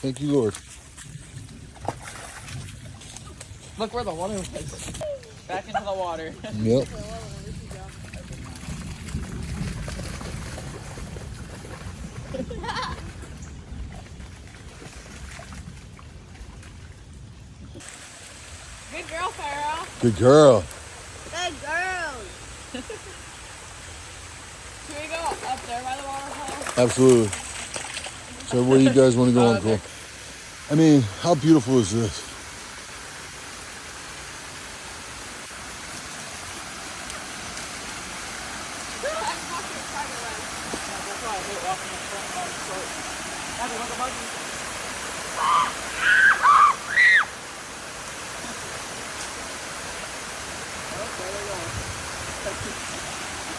Thank you, Lord. Look where the water was. Back into the water. Yep. Good girl, Pharaoh. Good girl. Good girl. Should we go up there by the waterfall? Absolutely. So where do you guys want to go, Uncle? I mean, how beautiful is this?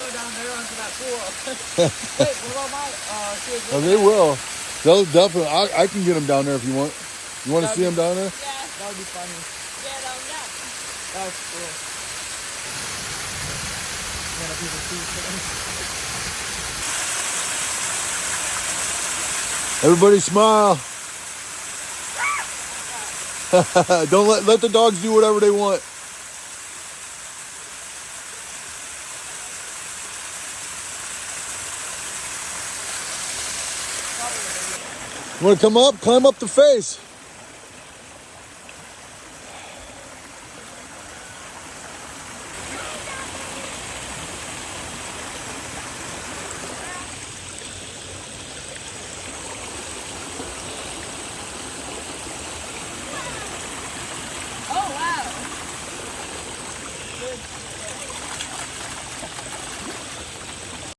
Down there onto that pool. Wait, what about my Oh, they will. They'll definitely. I can get them down there if you want. You want to see them down there? Yeah. That would be funny. Get them down. That was cool. Everybody smile. Don't let the dogs do whatever they want. You want to come up? Climb up the face.